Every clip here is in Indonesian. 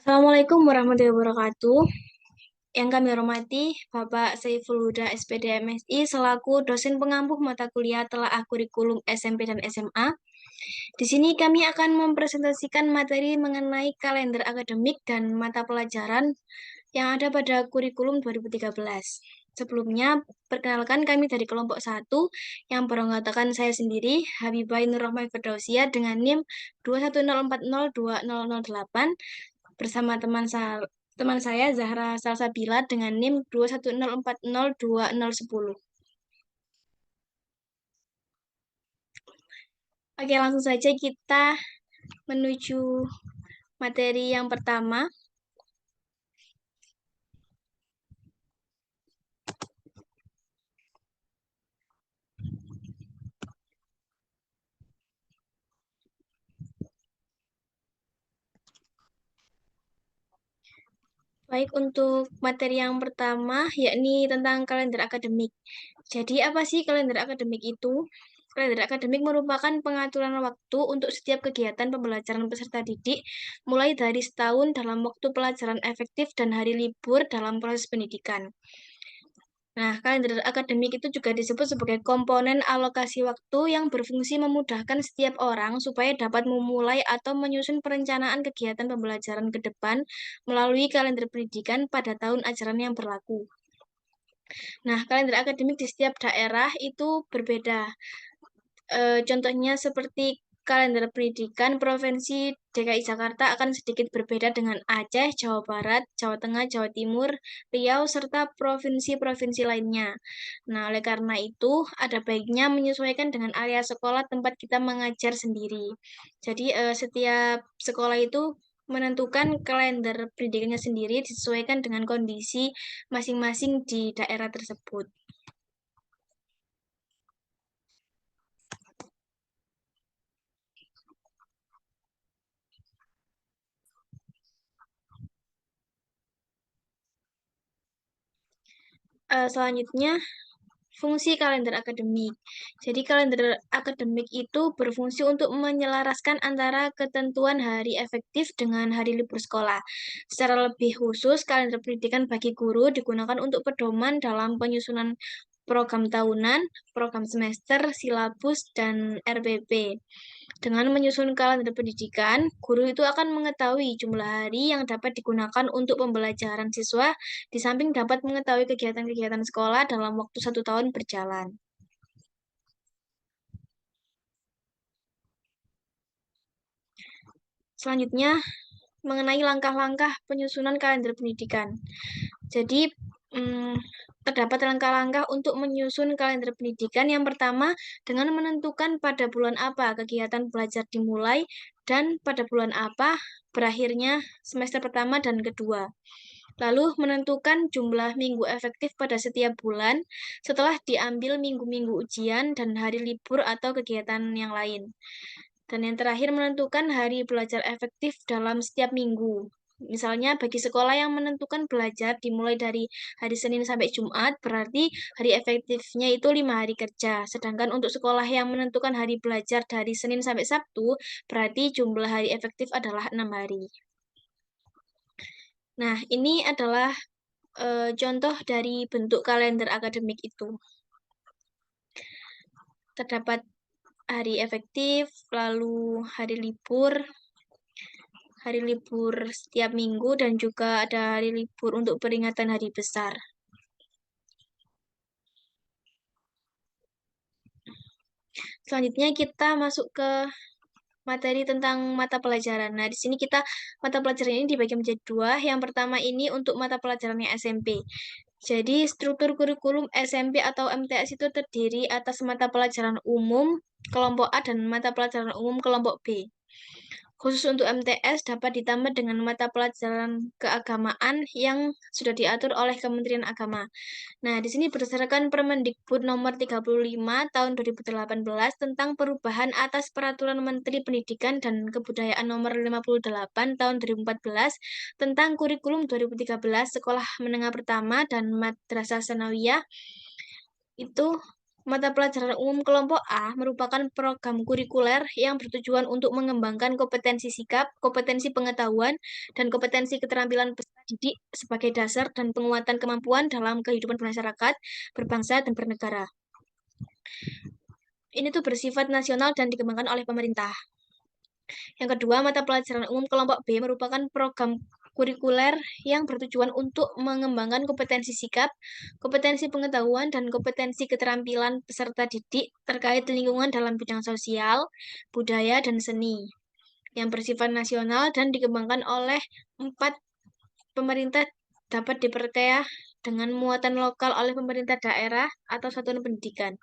Assalamualaikum warahmatullahi wabarakatuh. Yang kami hormati Bapak Saiful Huda SPD MSI selaku dosen pengampu mata kuliah telaah kurikulum SMP dan SMA. Di sini kami akan mempresentasikan materi mengenai kalender akademik dan mata pelajaran yang ada pada kurikulum 2013. Sebelumnya, perkenalkan kami dari kelompok 1 yang beranggotakan saya sendiri, Habibah Nurrahman Firdausia dengan NIM 210402008 bersama teman saya Zahra Salsabila dengan NIM 210402010. Oke, langsung saja kita menuju materi yang pertama. Baik, untuk materi yang pertama, yakni tentang kalender akademik. Jadi, apa sih kalender akademik itu? Kalender akademik merupakan pengaturan waktu untuk setiap kegiatan pembelajaran peserta didik, mulai dari setahun dalam waktu pelajaran efektif dan hari libur dalam proses pendidikan. Nah, kalender akademik itu juga disebut sebagai komponen alokasi waktu yang berfungsi memudahkan setiap orang supaya dapat memulai atau menyusun perencanaan kegiatan pembelajaran ke depan melalui kalender pendidikan pada tahun ajaran yang berlaku. Nah, kalender akademik di setiap daerah itu berbeda. Contohnya seperti kalender pendidikan Provinsi DKI Jakarta akan sedikit berbeda dengan Aceh, Jawa Barat, Jawa Tengah, Jawa Timur, Riau, serta provinsi-provinsi lainnya. Nah, oleh karena itu, ada baiknya menyesuaikan dengan area sekolah tempat kita mengajar sendiri. Jadi, setiap sekolah itu menentukan kalender pendidikannya sendiri disesuaikan dengan kondisi masing-masing di daerah tersebut. Selanjutnya, fungsi kalender akademik. Jadi kalender akademik itu berfungsi untuk menyelaraskan antara ketentuan hari efektif dengan hari libur sekolah. Secara lebih khusus, kalender pendidikan bagi guru digunakan untuk pedoman dalam penyusunan program tahunan, program semester, silabus, dan RPP. Dengan menyusun kalender pendidikan, guru itu akan mengetahui jumlah hari yang dapat digunakan untuk pembelajaran siswa, di samping dapat mengetahui kegiatan-kegiatan sekolah dalam waktu 1 tahun berjalan. Selanjutnya, mengenai langkah-langkah penyusunan kalender pendidikan. Jadi, terdapat langkah-langkah untuk menyusun kalender pendidikan. Yang pertama, dengan menentukan pada bulan apa kegiatan belajar dimulai dan pada bulan apa berakhirnya semester pertama dan kedua. Lalu menentukan jumlah minggu efektif pada setiap bulan setelah diambil minggu-minggu ujian dan hari libur atau kegiatan yang lain. Dan yang terakhir menentukan hari belajar efektif dalam setiap minggu. Misalnya bagi sekolah yang menentukan belajar dimulai dari hari Senin sampai Jumat, berarti hari efektifnya itu 5 hari kerja. Sedangkan untuk sekolah yang menentukan hari belajar dari Senin sampai Sabtu, berarti jumlah hari efektif adalah 6 hari. Nah, ini adalah contoh dari bentuk kalender akademik itu. Terdapat hari efektif, lalu hari libur setiap minggu, dan juga ada hari libur untuk peringatan hari besar. Selanjutnya kita masuk ke materi tentang mata pelajaran. Nah, di sini mata pelajaran ini dibagi menjadi dua. Yang pertama ini untuk mata pelajaran yang SMP. Jadi, struktur kurikulum SMP atau MTS itu terdiri atas mata pelajaran umum kelompok A dan mata pelajaran umum kelompok B. Khusus untuk MTS dapat ditambah dengan mata pelajaran keagamaan yang sudah diatur oleh Kementerian Agama. Nah, di sini berdasarkan Permendikbud nomor 35 tahun 2018 tentang perubahan atas Peraturan Menteri Pendidikan dan Kebudayaan nomor 58 tahun 2014 tentang kurikulum 2013 sekolah menengah pertama dan madrasah sanawiyah itu Mata pelajaran umum kelompok A merupakan program kurikuler yang bertujuan untuk mengembangkan kompetensi sikap, kompetensi pengetahuan, dan kompetensi keterampilan peserta didik sebagai dasar dan penguatan kemampuan dalam kehidupan bermasyarakat, berbangsa, dan bernegara. Ini tuh bersifat nasional dan dikembangkan oleh pemerintah. Yang kedua, mata pelajaran umum kelompok B merupakan program kurikuler yang bertujuan untuk mengembangkan kompetensi sikap, kompetensi pengetahuan, dan kompetensi keterampilan peserta didik terkait lingkungan dalam bidang sosial, budaya, dan seni, yang bersifat nasional dan dikembangkan oleh 4 pemerintah, dapat dipercaya dengan muatan lokal oleh pemerintah daerah atau satuan pendidikan.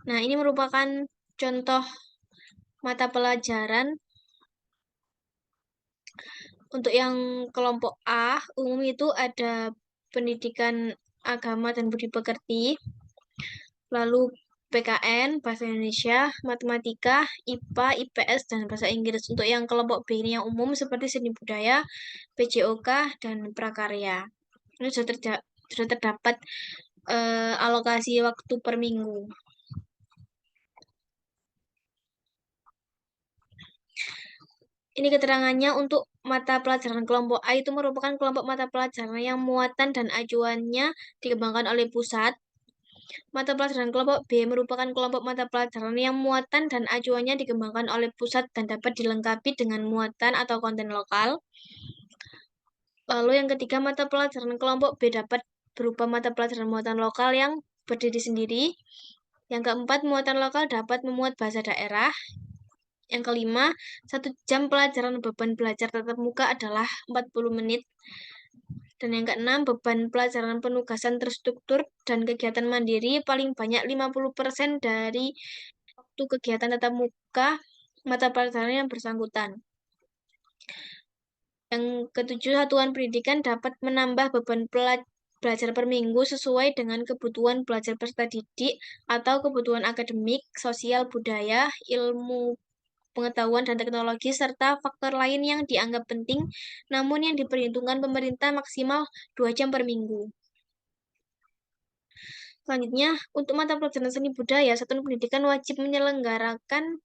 Nah, ini merupakan contoh mata pelajaran untuk yang kelompok A, umum itu ada pendidikan agama dan budi pekerti, lalu PKN, Bahasa Indonesia, Matematika, IPA, IPS, dan Bahasa Inggris. Untuk yang kelompok B ini yang umum seperti seni budaya, PJOK, dan prakarya. Ini sudah terdapat alokasi waktu per minggu. Ini keterangannya untuk mata pelajaran kelompok A itu merupakan kelompok mata pelajaran yang muatan dan acuannya dikembangkan oleh pusat. Mata pelajaran kelompok B merupakan kelompok mata pelajaran yang muatan dan acuannya dikembangkan oleh pusat dan dapat dilengkapi dengan muatan atau konten lokal. Lalu yang ketiga, mata pelajaran kelompok B dapat berupa mata pelajaran muatan lokal yang berdiri sendiri. Yang keempat, muatan lokal dapat memuat bahasa daerah. Yang kelima, 1 jam pelajaran beban belajar tatap muka adalah 40 menit. Dan yang keenam, beban pelajaran penugasan terstruktur dan kegiatan mandiri paling banyak 50% dari waktu kegiatan tatap muka mata pelajaran yang bersangkutan. Yang ketujuh, satuan pendidikan dapat menambah beban belajar per minggu sesuai dengan kebutuhan belajar peserta didik atau kebutuhan akademik, sosial, budaya, ilmu pengetahuan dan teknologi, serta faktor lain yang dianggap penting, namun yang diperhitungkan pemerintah maksimal 2 jam per minggu. Selanjutnya, untuk mata pelajaran seni budaya, satuan pendidikan wajib menyelenggarakan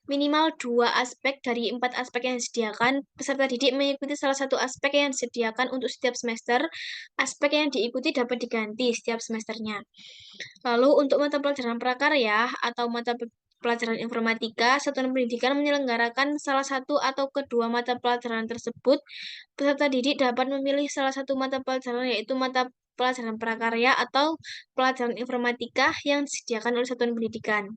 minimal 2 aspek dari 4 aspek yang disediakan. Peserta didik mengikuti salah satu aspek yang disediakan untuk setiap semester. Aspek yang diikuti dapat diganti setiap semesternya. Lalu untuk mata pelajaran prakarya atau mata pelajaran informatika, satuan pendidikan menyelenggarakan salah satu atau kedua mata pelajaran tersebut. Peserta didik dapat memilih salah satu mata pelajaran, yaitu mata pelajaran prakarya atau pelajaran informatika yang disediakan oleh satuan pendidikan.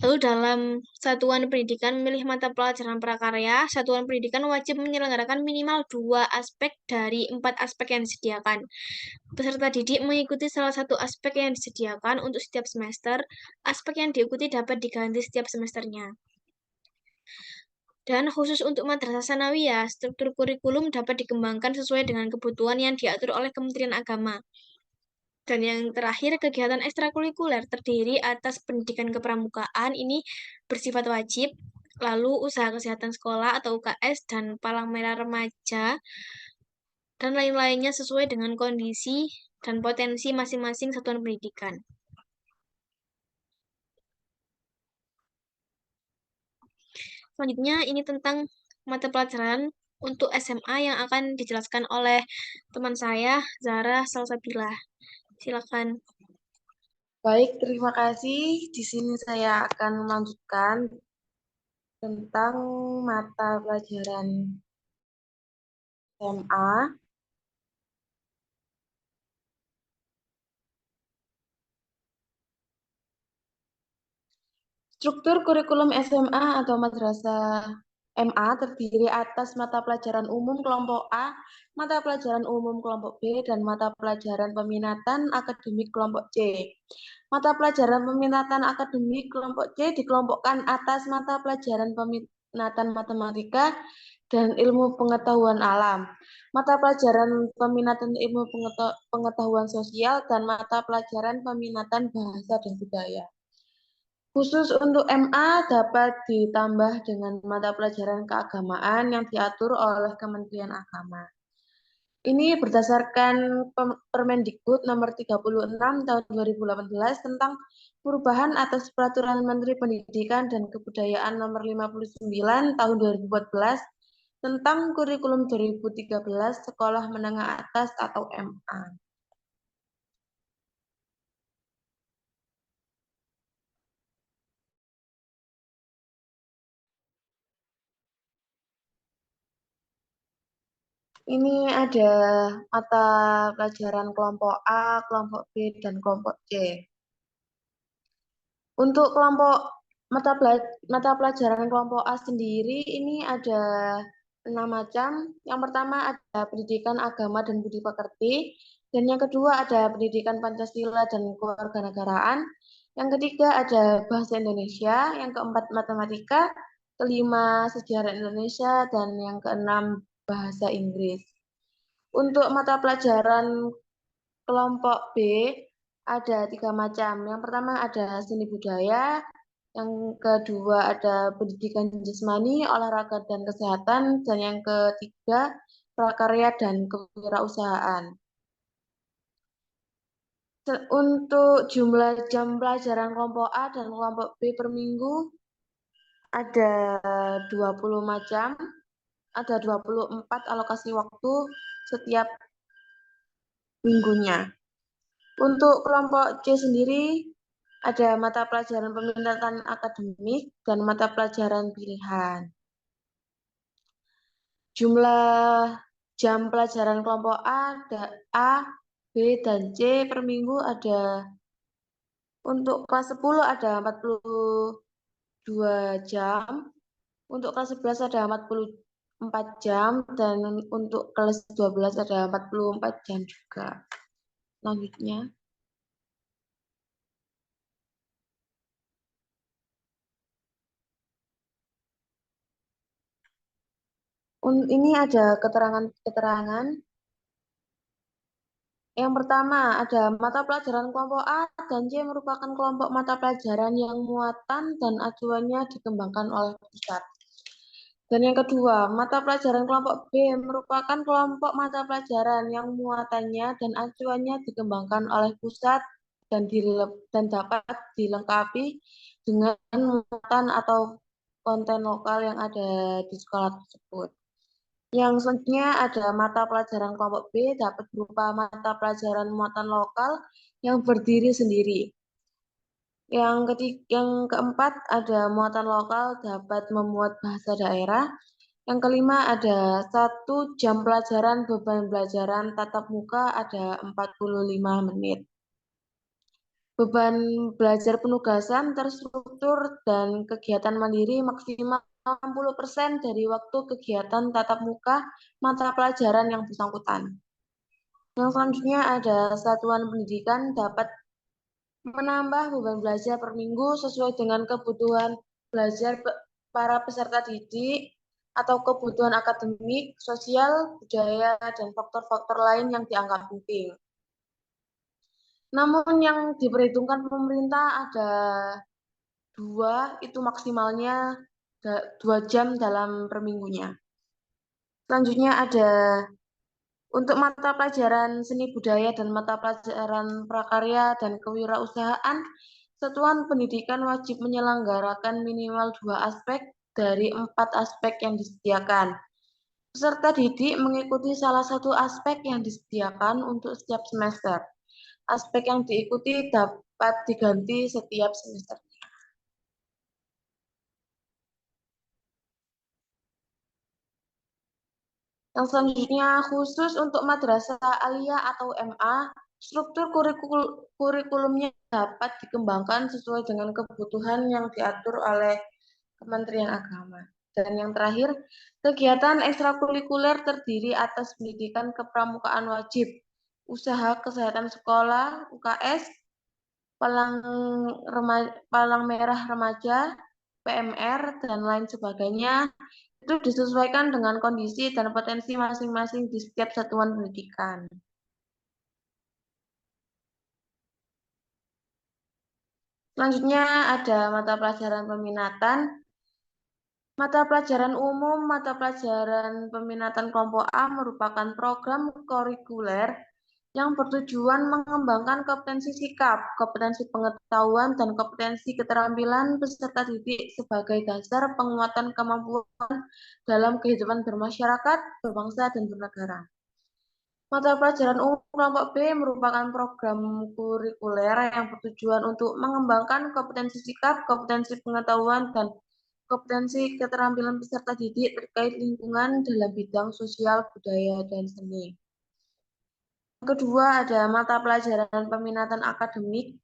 Lalu dalam satuan pendidikan memilih mata pelajaran prakarya, satuan pendidikan wajib menyelenggarakan minimal 2 aspek dari 4 aspek yang disediakan. Peserta didik mengikuti salah satu aspek yang disediakan untuk setiap semester. Aspek yang diikuti dapat diganti setiap semesternya. Dan khusus untuk madrasah sanawiyah, struktur kurikulum dapat dikembangkan sesuai dengan kebutuhan yang diatur oleh Kementerian Agama. Dan yang terakhir, kegiatan ekstrakurikuler terdiri atas pendidikan kepramukaan, ini bersifat wajib, lalu usaha kesehatan sekolah atau UKS, dan palang merah remaja, dan lain-lainnya sesuai dengan kondisi dan potensi masing-masing satuan pendidikan. Selanjutnya, ini tentang mata pelajaran untuk SMA yang akan dijelaskan oleh teman saya, Zara Salsabila. Silakan. Baik, terima kasih. Di sini saya akan melanjutkan tentang mata pelajaran SMA. Struktur kurikulum SMA atau madrasah MA terdiri atas mata pelajaran umum kelompok A, mata pelajaran umum kelompok B, dan mata pelajaran peminatan akademik kelompok C. Mata pelajaran peminatan akademik kelompok C dikelompokkan atas mata pelajaran peminatan matematika dan ilmu pengetahuan alam, mata pelajaran peminatan ilmu pengetahuan sosial, dan mata pelajaran peminatan bahasa dan budaya. Khusus untuk MA dapat ditambah dengan mata pelajaran keagamaan yang diatur oleh Kementerian Agama. Ini berdasarkan Permendikbud nomor 36 tahun 2018 tentang perubahan atas Peraturan Menteri Pendidikan dan Kebudayaan nomor 59 tahun 2014 tentang kurikulum 2013 sekolah menengah atas atau MA. Ini ada mata pelajaran kelompok A, kelompok B, dan kelompok C. Untuk kelompok mata pelajaran kelompok A sendiri ini ada 6 macam. Yang pertama ada pendidikan agama dan budi pekerti, dan yang kedua ada pendidikan Pancasila dan kewarganegaraan. Yang ketiga ada bahasa Indonesia, yang keempat matematika, kelima sejarah Indonesia, dan yang keenam bahasa Inggris. Untuk mata pelajaran kelompok B ada 3 macam. Yang pertama ada seni budaya, yang kedua ada pendidikan jasmani, olahraga dan kesehatan, dan yang ketiga prakarya dan kewirausahaan. Untuk jumlah jam pelajaran kelompok A dan kelompok B per minggu ada 20 macam, ada 24 alokasi waktu setiap minggunya. Untuk kelompok C sendiri ada mata pelajaran peminatan akademik dan mata pelajaran pilihan. Jumlah jam pelajaran kelompok A, B, dan C per minggu ada untuk kelas 10 ada 42 jam, untuk kelas 11 ada 44 jam, dan untuk kelas 12 ada 44 jam juga. Selanjutnya. Ini ada keterangan-keterangan. Yang pertama, ada mata pelajaran kelompok A dan C merupakan kelompok mata pelajaran yang muatan dan acuannya dikembangkan oleh pusat. Dan yang kedua, mata pelajaran kelompok B merupakan kelompok mata pelajaran yang muatannya dan acuannya dikembangkan oleh pusat dan dapat dilengkapi dengan muatan atau konten lokal yang ada di sekolah tersebut. Yang selanjutnya ada mata pelajaran kelompok B dapat berupa mata pelajaran muatan lokal yang berdiri sendiri. Yang keempat ada muatan lokal dapat memuat bahasa daerah. Yang kelima ada 1 jam pelajaran beban belajaran tatap muka ada 45 menit. Beban belajar penugasan terstruktur dan kegiatan mandiri maksimal 60% dari waktu kegiatan tatap muka mata pelajaran yang bersangkutan. Yang selanjutnya ada satuan pendidikan dapat menambah beban belajar per minggu sesuai dengan kebutuhan belajar para peserta didik atau kebutuhan akademik, sosial, budaya, dan faktor-faktor lain yang dianggap penting. Namun yang diperhitungkan pemerintah ada 2, itu maksimalnya 2 jam dalam per minggunya. Selanjutnya ada untuk mata pelajaran seni budaya dan mata pelajaran prakarya dan kewirausahaan, satuan pendidikan wajib menyelenggarakan minimal 2 aspek dari 4 aspek yang disediakan. Peserta didik mengikuti salah satu aspek yang disediakan untuk setiap semester. Aspek yang diikuti dapat diganti setiap semester. Yang selanjutnya, khusus untuk madrasah aliyah atau MA, struktur kurikulumnya dapat dikembangkan sesuai dengan kebutuhan yang diatur oleh Kementerian Agama. Dan yang terakhir, kegiatan ekstrakurikuler terdiri atas pendidikan kepramukaan wajib, usaha kesehatan sekolah, UKS, palang merah remaja, PMR, dan lain sebagainya, itu disesuaikan dengan kondisi dan potensi masing-masing di setiap satuan pendidikan. Selanjutnya ada mata pelajaran peminatan. Mata pelajaran umum, mata pelajaran peminatan kelompok A merupakan program kurikuler yang bertujuan mengembangkan kompetensi sikap, kompetensi pengetahuan, dan kompetensi keterampilan peserta didik sebagai dasar penguatan kemampuan dalam kehidupan bermasyarakat, berbangsa, dan bernegara. Mata pelajaran umum kelompok B merupakan program kurikuler yang bertujuan untuk mengembangkan kompetensi sikap, kompetensi pengetahuan, dan kompetensi keterampilan peserta didik terkait lingkungan dalam bidang sosial, budaya, dan seni. Kedua ada mata pelajaran peminatan akademik.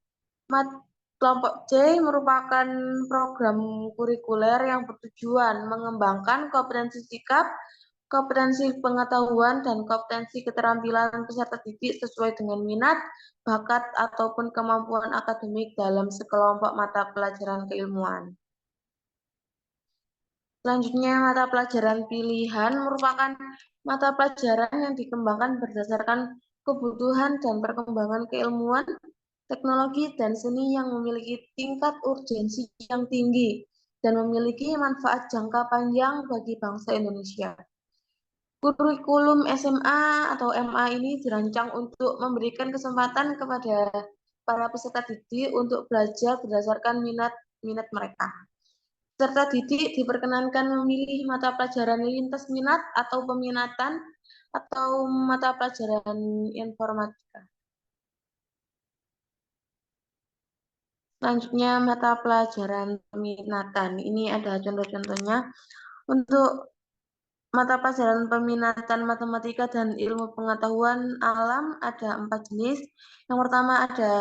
Kelompok C merupakan program kurikuler yang bertujuan mengembangkan kompetensi sikap, kompetensi pengetahuan, dan kompetensi keterampilan peserta didik sesuai dengan minat, bakat, ataupun kemampuan akademik dalam sekelompok mata pelajaran keilmuan. Selanjutnya, mata pelajaran pilihan merupakan mata pelajaran yang dikembangkan berdasarkan kebutuhan dan perkembangan keilmuan, teknologi, dan seni yang memiliki tingkat urgensi yang tinggi dan memiliki manfaat jangka panjang bagi bangsa Indonesia. Kurikulum SMA atau MA ini dirancang untuk memberikan kesempatan kepada para peserta didik untuk belajar berdasarkan minat mereka. Peserta didik diperkenankan memilih mata pelajaran lintas minat atau peminatan atau mata pelajaran informatika. Selanjutnya mata pelajaran peminatan. Ini ada contoh-contohnya. Untuk mata pelajaran peminatan matematika dan ilmu pengetahuan alam ada 4 jenis. Yang pertama ada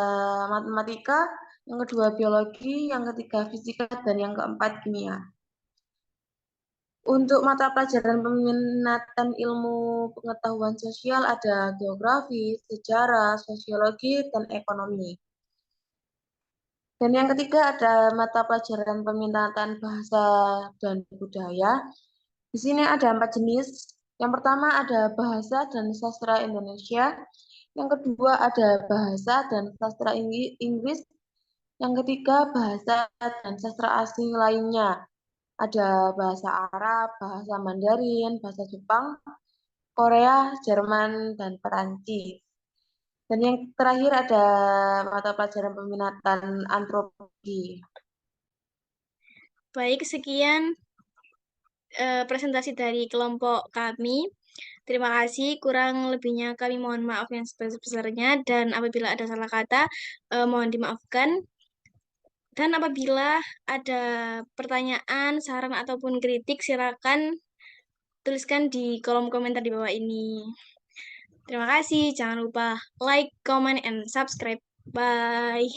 matematika, yang kedua biologi, yang ketiga fisika, dan yang keempat kimia. Untuk mata pelajaran peminatan ilmu pengetahuan sosial ada geografi, sejarah, sosiologi, dan ekonomi. Dan yang ketiga ada mata pelajaran peminatan bahasa dan budaya. Di sini ada 4 jenis. Yang pertama ada bahasa dan sastra Indonesia. Yang kedua ada bahasa dan sastra Inggris. Yang ketiga bahasa dan sastra asing lainnya. Ada bahasa Arab, bahasa Mandarin, bahasa Jepang, Korea, Jerman, dan Perancis. Dan yang terakhir ada mata pelajaran peminatan antropologi. Baik, sekian presentasi dari kelompok kami. Terima kasih, kurang lebihnya kami mohon maaf yang sebesar-besarnya, dan apabila ada salah kata, mohon dimaafkan. Dan apabila ada pertanyaan, saran, ataupun kritik, silakan tuliskan di kolom komentar di bawah ini. Terima kasih, jangan lupa like, comment, and subscribe. Bye.